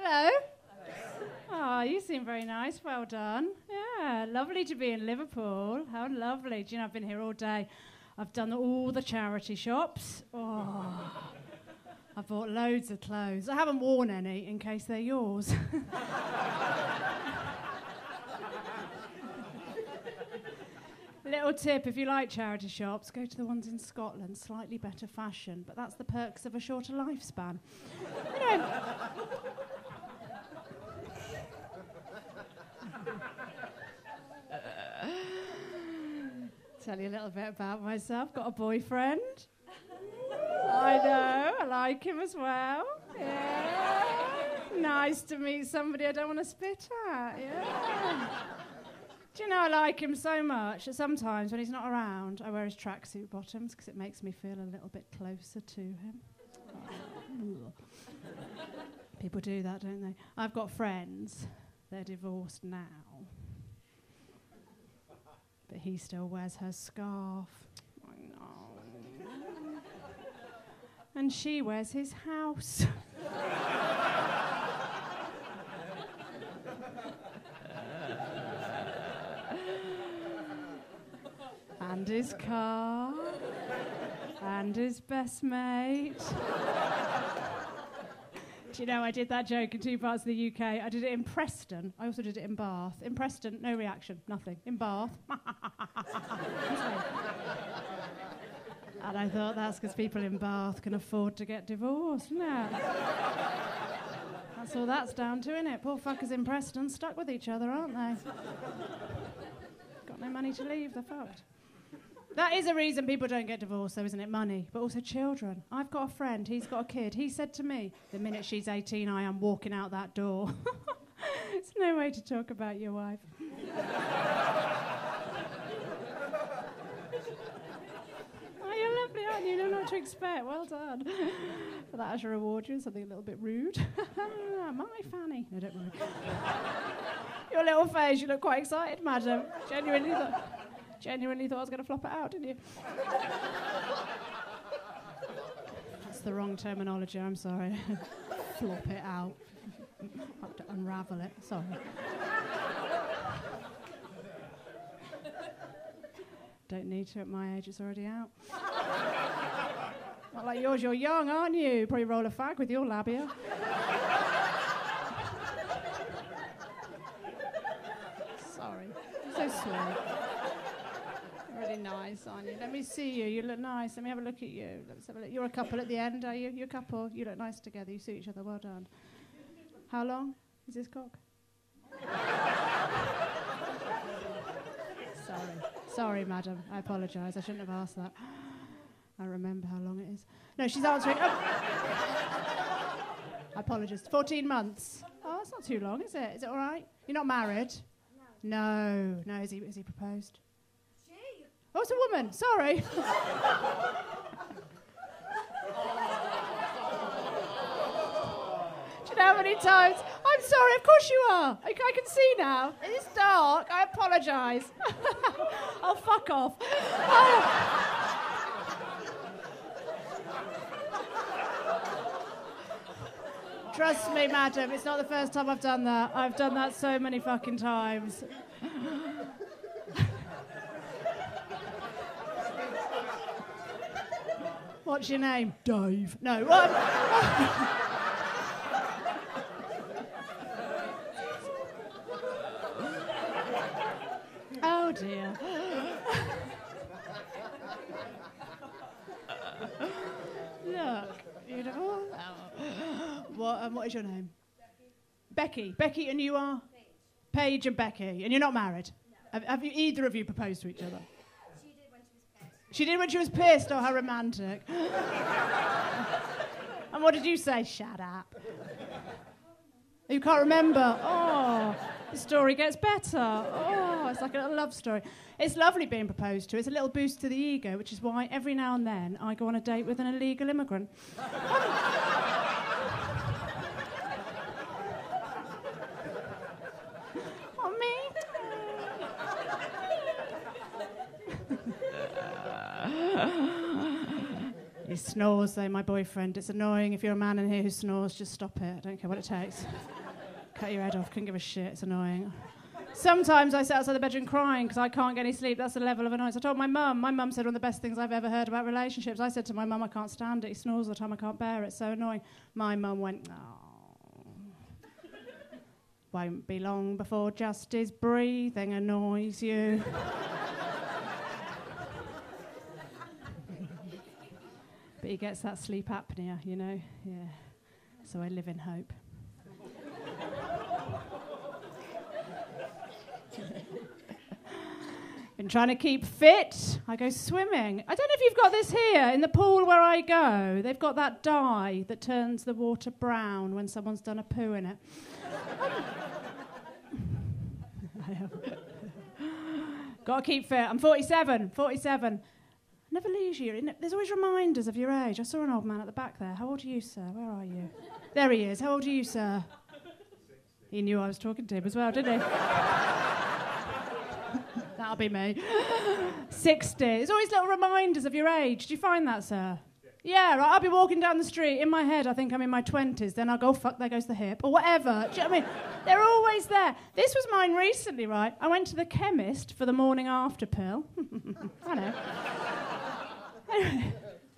Hello. Oh, you seem very nice. Well done. Yeah, lovely to be in Liverpool. How lovely. Do you know, I've been here all day. I've done all the charity shops. Oh, I've bought loads of clothes. I haven't worn any in case they're yours. Little tip, if you like charity shops, go to the ones in Scotland, slightly better fashion, but that's the perks of a shorter lifespan. You know, tell you a little bit about myself. Got a boyfriend. I know, I like him as well. Yeah. Nice to meet somebody I don't want to spit at. Yeah. Do you know, I like him so much that sometimes when he's not around, I wear his tracksuit bottoms because it makes me feel a little bit closer to him. People do that, don't they? I've got friends. They're divorced now. But he still wears her scarf. I know. And she wears his house. And his car. And his best mate. Do you know, I did that joke in 2 parts of the UK. I did it in Preston. I also did it in Bath. In Preston, no reaction, nothing. In Bath. And I thought that's because people in Bath can afford to get divorced, isn't it? That's all that's down to, isn't it? Poor fuckers in Preston stuck with each other, aren't they? Got no money to leave, they're fucked. That is a reason people don't get divorced, though, isn't it? Money, but also children. I've got a friend, he's got a kid. He said to me, the minute she's 18, I am walking out that door. It's no way to talk about your wife. Oh, you're lovely, aren't you? You don't know what to expect. Well done. For that, I should reward you with something a little bit rude. My Fanny. No, don't worry. Your little face, you look quite excited, madam. Genuinely thought I was going to flop it out, didn't you? That's the wrong terminology, I'm sorry. Flop it out. I have to unravel it, sorry. Don't need to at my age, it's already out. Not like yours, you're young, aren't you? Probably roll a fag with your labia. Sorry, you're so sweet. Really nice, aren't you? Let me see you. You look nice. Let me have a look at you. Let's have a look. You're a couple at the end, are you? You're a couple. You look nice together. You suit each other. Well done. How long is this cock? Sorry, madam. I apologise. I shouldn't have asked that. I remember how long it is. No, she's answering. Oh. I apologise. 14 months. Oh, that's not too long, is it? Is it all right? You're not married? No. No. Is he proposed? Oh, it's a woman. Sorry. Do you know how many times? I'm sorry. Of course you are. I can see now. It's dark. I apologise. Oh, fuck off. Trust me, madam. It's not the first time I've done that. I've done that so many fucking times. What's your name? Dave. No. What? Oh dear. Look, beautiful. What is your name? Becky. Becky, and you are? Paige and Becky. And you're not married? No. Have you either of you proposed to each other? She did when she was pissed. Oh, how romantic. And what did you say? Shut up. You can't remember? Oh, the story gets better. Oh, it's like a love story. It's lovely being proposed to. It's a little boost to the ego, which is why every now and then I go on a date with an illegal immigrant. Oh, me? You He snores, though, my boyfriend. It's annoying. If you're a man in here who snores, just stop it. I don't care what it takes. Cut your head off. Couldn't give a shit. It's annoying. Sometimes I sit outside the bedroom crying because I can't get any sleep. That's the level of annoyance. I told my mum. My mum said one of the best things I've ever heard about relationships. I said to my mum, I can't stand it. He snores all the time. I can't bear it. It's so annoying. My mum went, oh. Won't be long before just his breathing annoys you. But he gets that sleep apnea, you know? Yeah. So I live in hope. Been trying to keep fit. I go swimming. I don't know if you've got this here. In the pool where I go, they've got that dye that turns the water brown when someone's done a poo in it. Got to keep fit. I'm 47. Never leaves you. There's always reminders of your age. I saw an old man at the back there. How old are you, sir? Where are you? There he is. How old are you, sir? 60. He knew I was talking to him as well, didn't he? That'll be me. 60. There's always little reminders of your age. Do you find that, sir? Yeah, right. I'll be walking down the street. In my head, I think I'm in my 20s. Then I'll go, fuck, there goes the hip. Or whatever. Do you know what I mean? They're always there. This was mine recently, right? I went to the chemist for the morning after pill. I know. Anyway,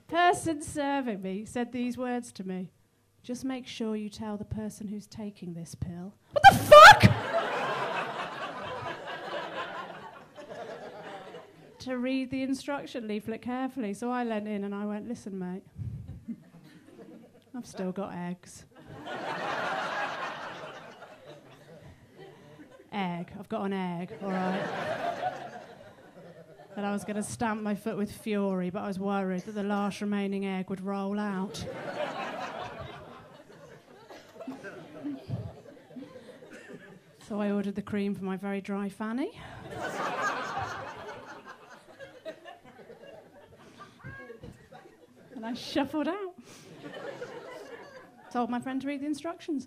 person serving me said these words to me. Just make sure you tell the person who's taking this pill. What the fuck? To read the instruction leaflet carefully. So I leant in and I went, listen, mate, I've still got eggs. Egg. I've got an egg, all right. And I was going to stamp my foot with fury, but I was worried that the last remaining egg would roll out. So I ordered the cream for my very dry fanny. And I shuffled out. Told my friend to read the instructions.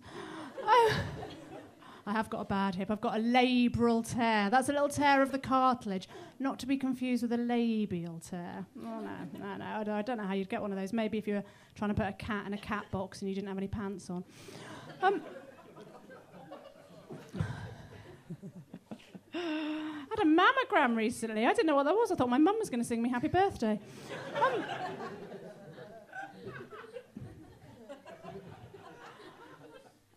I have got a bad hip. I've got a labral tear. That's a little tear of the cartilage, not to be confused with a labial tear. Oh, no. I don't know how you'd get one of those. Maybe if you were trying to put a cat in a cat box and you didn't have any pants on. I had a mammogram recently. I didn't know what that was. I thought my mum was going to sing me happy birthday.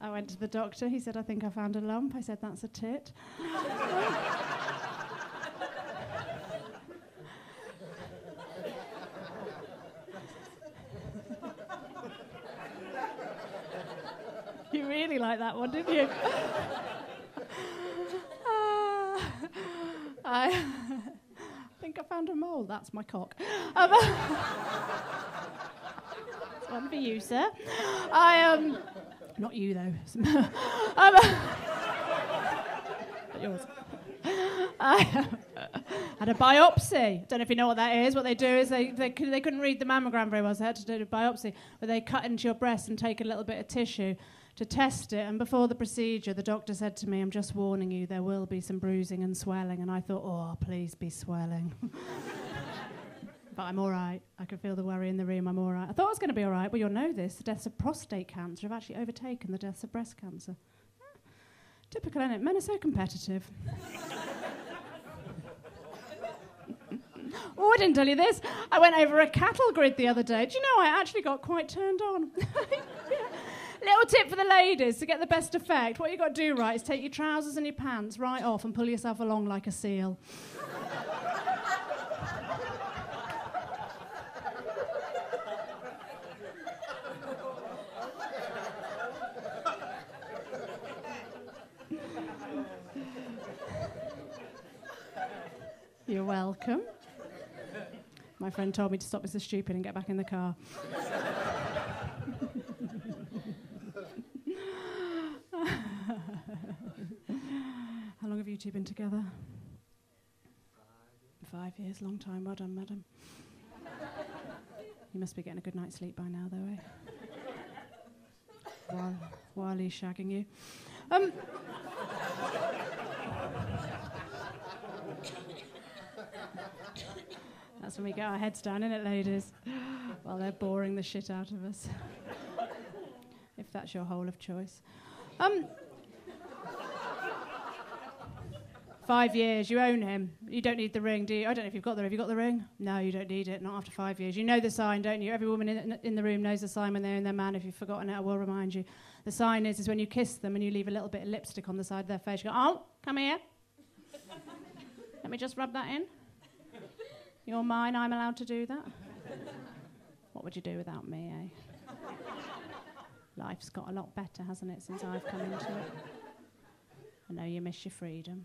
I went to the doctor. He said, I think I found a lump. I said, that's a tit. You really liked that one, didn't you? I think I found a mole. That's my cock. That's one for you, sir. Not you, though. Yours. I had a biopsy. Don't know if you know what that is. What they do is they couldn't read the mammogram very well, so they had to do a biopsy where they cut into your breast and take a little bit of tissue to test it. And before the procedure, the doctor said to me, I'm just warning you, there will be some bruising and swelling. And I thought, oh, please be swelling. But I'm all right. I can feel the worry in the room. I'm all right. I thought I was going to be all right. Well, you'll know this. The deaths of prostate cancer have actually overtaken the deaths of breast cancer. Typical, isn't it? Men are so competitive. Oh, I didn't tell you this. I went over a cattle grid the other day. Do you know, I actually got quite turned on. Yeah. Little tip for the ladies to get the best effect. What you've got to do, right, is take your trousers and your pants right off and pull yourself along like a seal. You're welcome. My friend told me to stop being so stupid and get back in the car. How long have you two been together? 5 years, long time. Well done, madam. You must be getting a good night's sleep by now, though, eh? While he's shagging you. That's when we get our heads down, isn't it, ladies? while they're boring the shit out of us. If that's your hole of choice. 5 years, you own him. You don't need the ring, do you? I don't know if you've got the ring. Have you got the ring? No, you don't need it, not after 5 years. You know the sign, don't you? Every woman in the room knows the sign when they're in their man. If you've forgotten it, I will remind you. The sign is when you kiss them and you leave a little bit of lipstick on the side of their face. You go, oh, come here. Let me just rub that in. You're mine, I'm allowed to do that. What would you do without me, eh? Life's got a lot better, hasn't it, since I've come into it? I know you miss your freedom.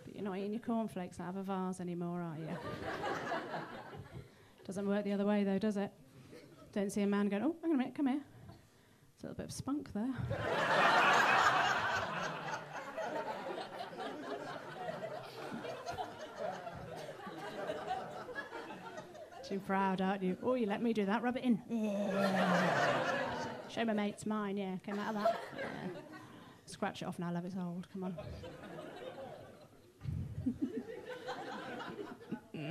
But you're not eating your cornflakes out of a vase anymore, are you? Doesn't work the other way, though, does it? Don't see a man going, oh, hang on a minute, come here. There's a little bit of spunk there. Too proud, aren't you? Oh, you let me do that. Rub it in. Yeah. Show my mates mine. Yeah, came out of that. Yeah. Scratch it off now, love. It's old. Come on. I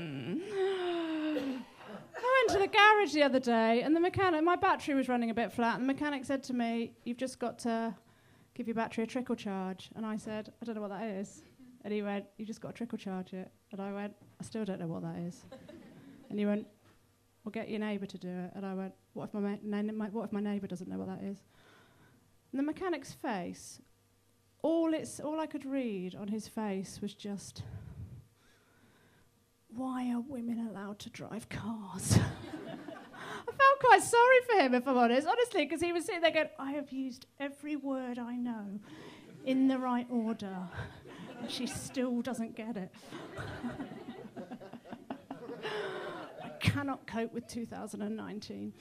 went to the garage the other day, and the mechanic, my battery was running a bit flat, and the mechanic said to me, "You've just got to give your battery a trickle charge." And I said, "I don't know what that is." And he went, "You just got to trickle charge it." And I went, "I still don't know what that is." And he went, "Well, get your neighbour to do it." And I went, what if my neighbour doesn't know what that is? And the mechanic's face, all I could read on his face was just, why are women allowed to drive cars? I felt quite sorry for him, if I'm honest, honestly, because he was sitting there going, I have used every word I know in the right order, and she still doesn't get it. Cannot cope with 2019.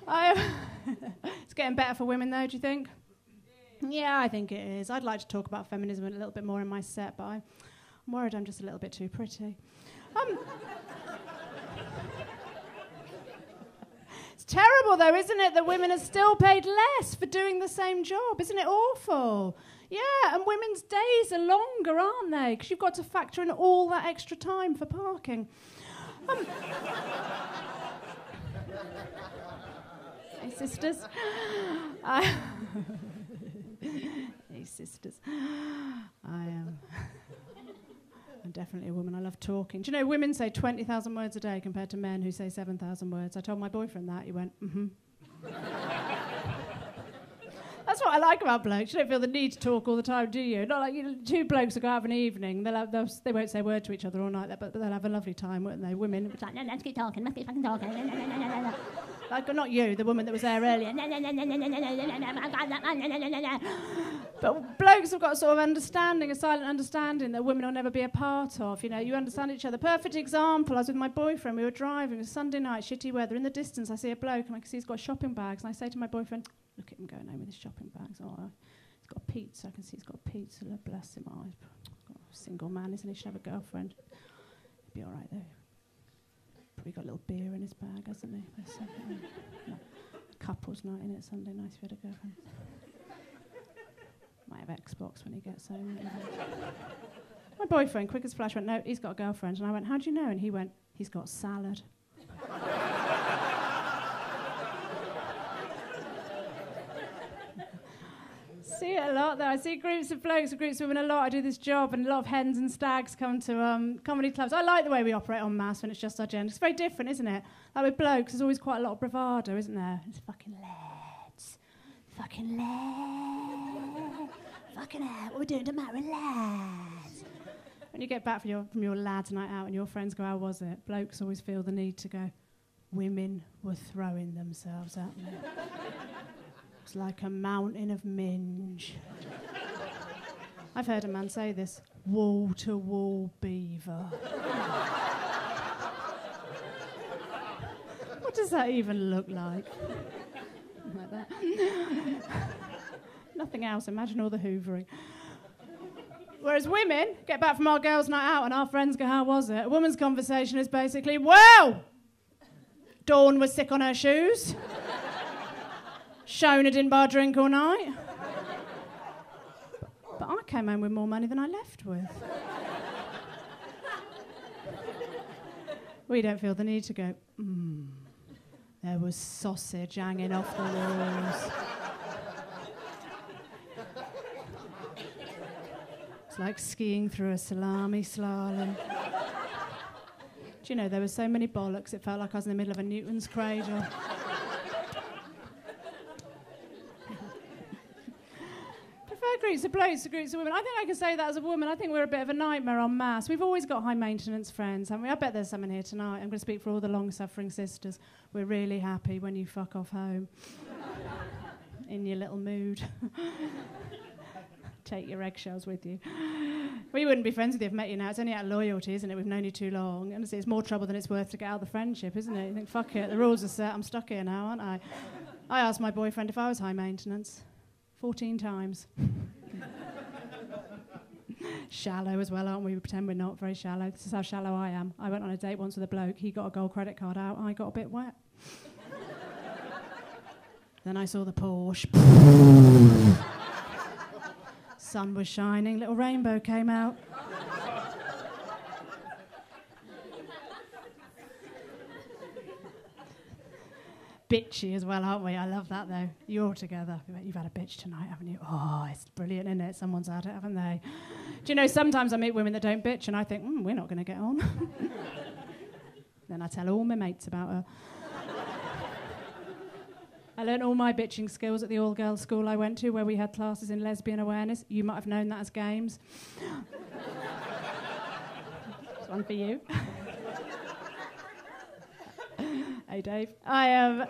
It's getting better for women, though, do you think? Yeah, I think it is. I'd like to talk about feminism a little bit more in my set, but I'm worried I'm just a little bit too pretty. It's terrible, though, isn't it, that women are still paid less for doing the same job? Isn't it awful? Yeah, and women's days are longer, aren't they? Because you've got to factor in all that extra time for parking. Hey, sisters. Hey, sisters. I'm definitely a woman. I love talking. Do you know, women say 20,000 words a day compared to men who say 7,000 words. I told my boyfriend that. He went, mm-hmm. That's what I like about blokes. You don't feel the need to talk all the time, do you? Not like two blokes will go out of an evening. They won't say a word to each other all night, but they'll have a lovely time, won't they? Women, it's like, no, let's keep talking, let's keep fucking talking. Like, not you, the woman that was there earlier. But blokes have got a sort of understanding, a silent understanding that women will never be a part of. You know, you understand each other. Perfect example, I was with my boyfriend, we were driving, it was Sunday night, shitty weather. In the distance, I see a bloke, and I can see he's got shopping bags, and I say to my boyfriend, look at him going home with his shopping bags. Oh, he's got a pizza. I can see he's got a pizza. Lord bless him. Oh, he's got a single man, isn't he? He should have a girlfriend. He'd be all right, though. Probably got a little beer in his bag, hasn't he? No. Couples night, innit? Sunday night if you had a girlfriend. Might have Xbox when he gets home. My boyfriend, quick as flash, went, no, he's got a girlfriend. And I went, how do you know? And he went, he's got salad. See it a lot, though. I see groups of blokes and groups of women a lot. I do this job, and a lot of hens and stags come to comedy clubs. I like the way we operate en masse when it's just our gender. It's very different, isn't it? Like with blokes, there's always quite a lot of bravado, isn't there? It's fucking lads. Fucking lads. Fucking hell, what are we doing? Don't matter, lads. When you get back from your lads night out and your friends go, how was it? Blokes always feel the need to go, women were throwing themselves at me. It's like a mountain of minge. I've heard a man say this, wall-to-wall beaver. What does that even look like? Like that. Nothing else, imagine all the hoovering. Whereas women get back from our girls' night out and our friends go, how was it? A woman's conversation is basically, well, Dawn was sick on her shoes. Shona didn't buy a drink all night. But I came home with more money than I left with. We don't feel the need to go, there was sausage hanging off the walls. It's like skiing through a salami slalom. Do you know, there were so many bollocks, it felt like I was in the middle of a Newton's cradle. Prefer groups of blokes to groups of women. I think I can say that as a woman. I think we're a bit of a nightmare en masse. We've always got high-maintenance friends, haven't we? I bet there's someone here tonight. I'm going to speak for all the long-suffering sisters. We're really happy when you fuck off home. In your little mood. Take your eggshells with you. We wouldn't be friends with you if I met you now. It's only out of loyalty, isn't it? We've known you too long. Honestly, it's more trouble than it's worth to get out of the friendship, isn't it? You think, fuck it, the rules are set. I'm stuck here now, aren't I? I asked my boyfriend if I was high maintenance 14 times. Shallow as well, aren't we? We pretend we're not very shallow. This is how shallow I am. I went on a date once with a bloke. He got a gold credit card out. I got a bit wet. Then I saw the Porsche. Sun was shining, little rainbow came out. Bitchy as well, aren't we? I love that though. You're together. You've had a bitch tonight, haven't you? Oh, it's brilliant, isn't it? Someone's had it, haven't they? Do you know, sometimes I meet women that don't bitch and I think, we're not going to get on. Then I tell all my mates about her. I learnt all my bitching skills at the all-girls school I went to, where we had classes in lesbian awareness. You might have known that as games. It's one for you. Hey, Dave. I went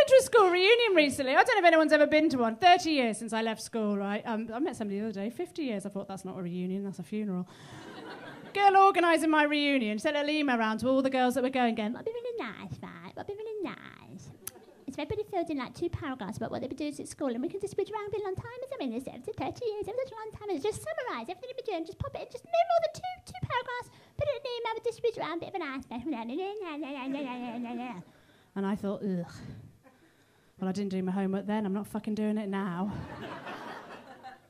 to a school reunion recently. I don't know if anyone's ever been to one. 30 years since I left school, right? I met somebody the other day, 50 years. I thought, that's not a reunion, that's a funeral. Girl organising my reunion, sent a little email around to all the girls that were going, might be really nice, right? Might be really nice. It's everybody filled in like 2 paragraphs about what they were doing at school, and we can just switch around a long time. I mean, it's 30 years, it was a long time. It's just summarise everything you've been doing, just pop it in, just no more than two paragraphs, put it in an email, just switch around, bit of an ass. And I thought, ugh. Well, I didn't do my homework then, I'm not fucking doing it now.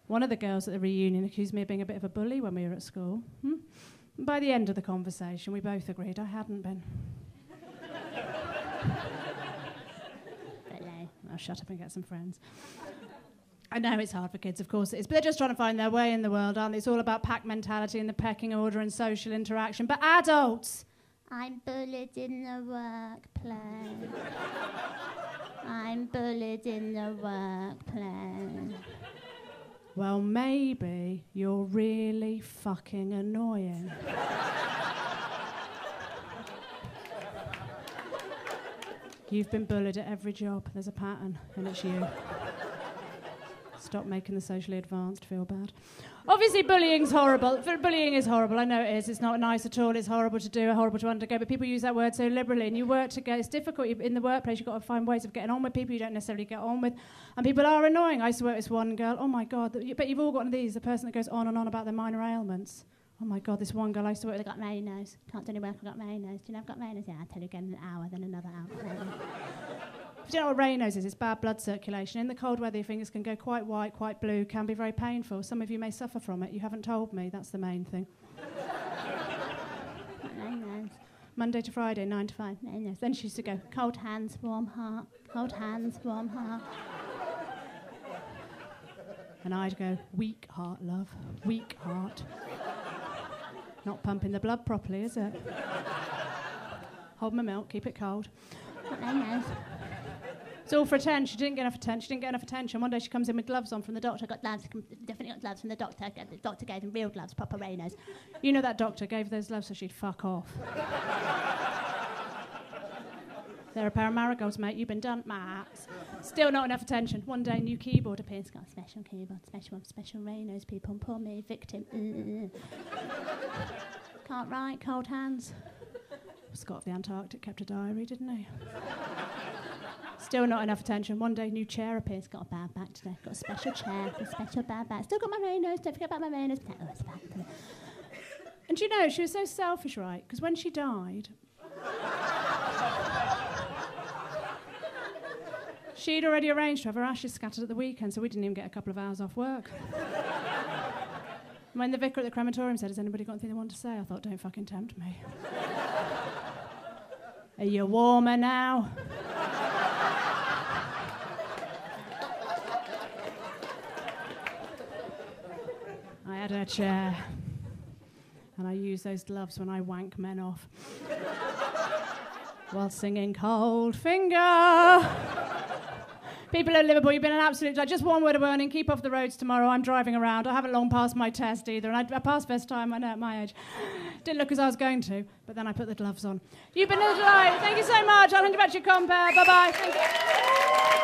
One of the girls at the reunion accused me of being a bit of a bully when we were at school. By the end of the conversation, we both agreed I hadn't been. But no, I'll shut up and get some friends. I know it's hard for kids, of course it is, but they're just trying to find their way in the world, aren't they? It's all about pack mentality and the pecking order and social interaction. But adults, I'm bullied in the workplace. I'm bullied in the workplace. Well, maybe you're really fucking annoying. You've been bullied at every job. There's a pattern, and it's you. Stop making the socially advanced feel bad. Obviously, bullying's horrible. Bullying is horrible. I know it is. It's not nice at all. It's horrible to do, horrible to undergo. But people use that word so liberally. And you work together. It's difficult. In the workplace, you've got to find ways of getting on with people you don't necessarily get on with. And people are annoying. I used to work with this one girl. Oh, my God. But you've all got one of these. The person that goes on and on about their minor ailments. Oh, my God. This one girl I used to work with, I got my nose. Can't do any work. I got my nose. Do you know I've got my nose? Yeah, I'll tell you again in an hour, then another hour. Do you know what Raynaud's is? It's bad blood circulation. In the cold weather, your fingers can go quite white, quite blue, can be very painful. Some of you may suffer from it. You haven't told me. That's the main thing. Monday to Friday, 9 to 5. Then she used to go, cold hands, warm heart. Cold hands, warm heart. And I'd go, weak heart, love. Weak heart. Not pumping the blood properly, is it? Hold my milk, keep it cold. It's all for attention. She didn't get enough attention. One day she comes in with gloves on from the doctor. Got gloves, definitely got gloves from the doctor. The doctor gave them real gloves, proper Raynaud's. You know that doctor gave those gloves so she'd fuck off. They're a pair of marigolds, mate. You've been done, Max. Still not enough attention. One day, new keyboard appears. Got a special keyboard, special Raynaud's people. Poor me, victim. Can't write, cold hands. Scott of the Antarctic kept a diary, didn't he? Still not enough attention. One day, new chair appears. Got a bad back today. Got a special chair, a special bad back. Still got my Raynaud's. Don't forget about my Raynaud's. Oh, it's back. And you know, she was so selfish, right? Because when she died, she'd already arranged to have her ashes scattered at the weekend, so we didn't even get a couple of hours off work. When the vicar at the crematorium said, has anybody got anything they want to say? I thought, don't fucking tempt me. Are you warmer now? I had a chair, and I use those gloves when I wank men off. While singing Cold Finger. People at Liverpool, you've been an absolute... Just one word of warning, keep off the roads tomorrow. I'm driving around. I haven't long passed my test either, and I passed first time, I know, at my age. Didn't look as I was going to, but then I put the gloves on. You've been a delight. Thank you so much. I'll hand you back to your compere. Bye-bye. Thank you.